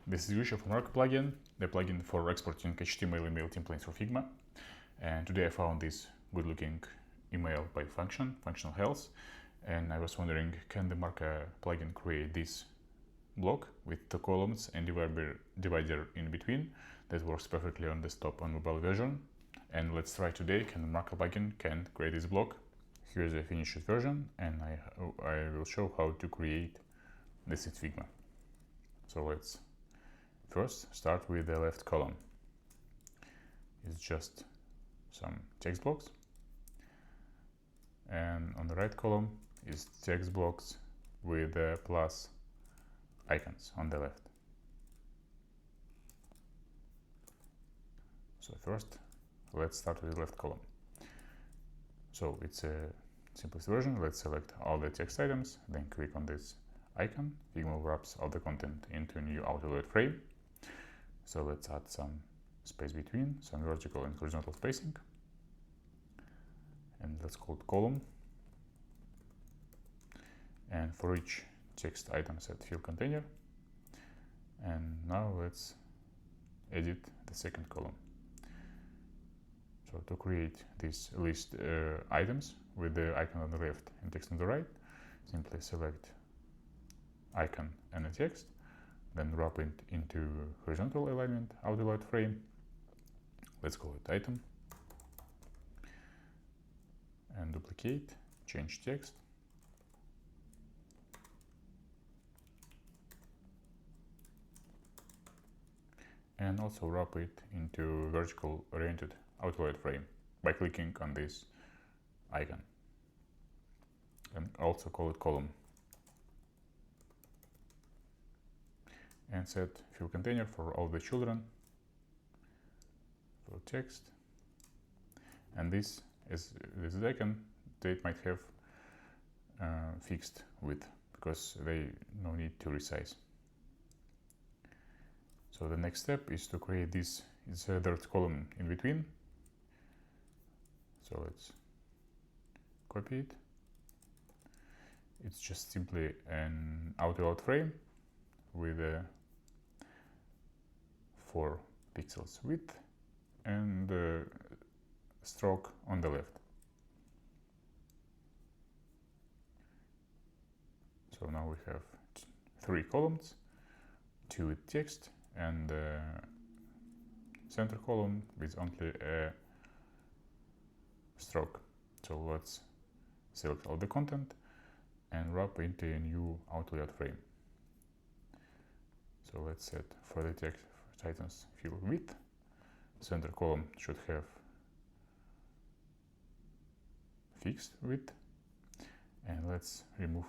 This is Yusha from Figma Plugin, the plugin for exporting HTML email templates for Figma. And today I found this good-looking email by functional health, and I was wondering, can the marker plugin create this block with two columns and divider in between that works perfectly on desktop and mobile version? And let's try today, can the marker plugin create this block? Here's the finished version, and I will show how to create this in Figma. So let's first start with the left column. It's just some text blocks, and on the right column is text blocks with the plus icons on the left. So first let's start with the left column. So it's a simplest version. Let's select all the text items, then click on this icon. Figma wraps all the content into a new auto-load frame. So let's add some space between, some vertical and horizontal spacing, and let's call it column. And for each text item set field container. And now let's edit the second column. So to create this list items with the icon on the left and text on the right, simply select icon and the text, then wrap it into horizontal alignment auto-load frame. Let's call it item, and duplicate, change text, and also wrap it into vertical oriented auto-load frame by clicking on this icon, and also call it column, and set field container for all the children for text. And this icon, they might have fixed width because they no need to resize. So the next step is to create this third column in between. So let's copy it. It's just simply an auto-load frame with a 4 pixels width and stroke on the left. So now we have 3 columns, 2 with text, and center column with only a stroke. So let's select all the content and wrap into a new auto-load frame. So let's set for the text items field width. Center column should have fixed width, and let's remove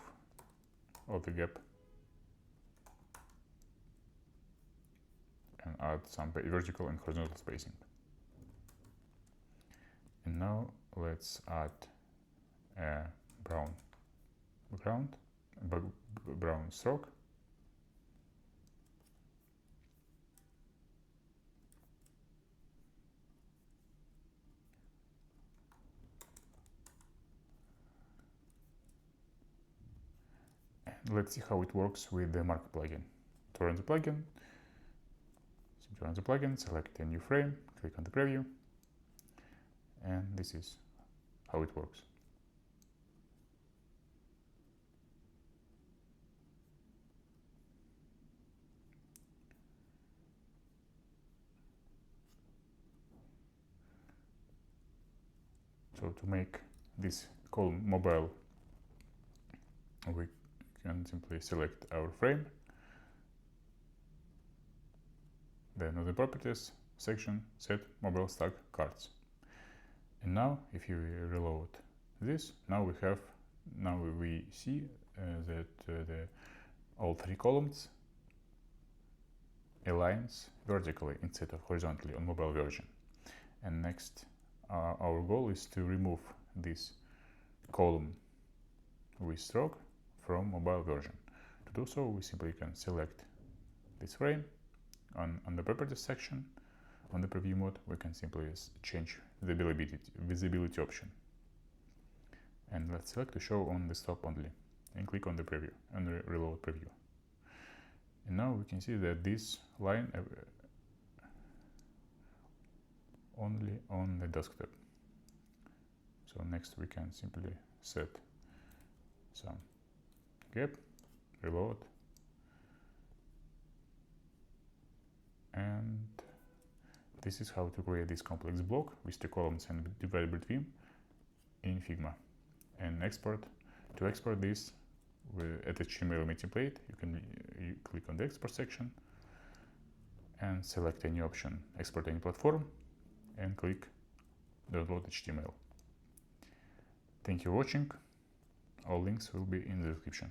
all the gap and add some vertical and horizontal spacing. And now let's add a brown background, brown stroke, and let's see how it works with the marker plugin. To run the plugin, simply run the plugin, select a new frame, click on the preview, and this is how it works. So to make this column mobile, we can simply select our frame, then on the properties section, set mobile stack cards. And now if you reload this, now we see that all 3 columns aligns vertically instead of horizontally on mobile version. And next, our goal is to remove this column with stroke from mobile version. To do so, we simply can select this frame on the properties section. On the preview mode, we can simply change the visibility option, and let's select to show on desktop only, and click on the preview and reload preview. And now we can see that this line only on the desktop. So next we can simply set some gap, reload, and this is how to create this complex block with two columns and divide between in Figma. And export. To export this with HTML template, you click on the export section and select any option, export any platform, and click download HTML. Thank you for watching. All links will be in the description.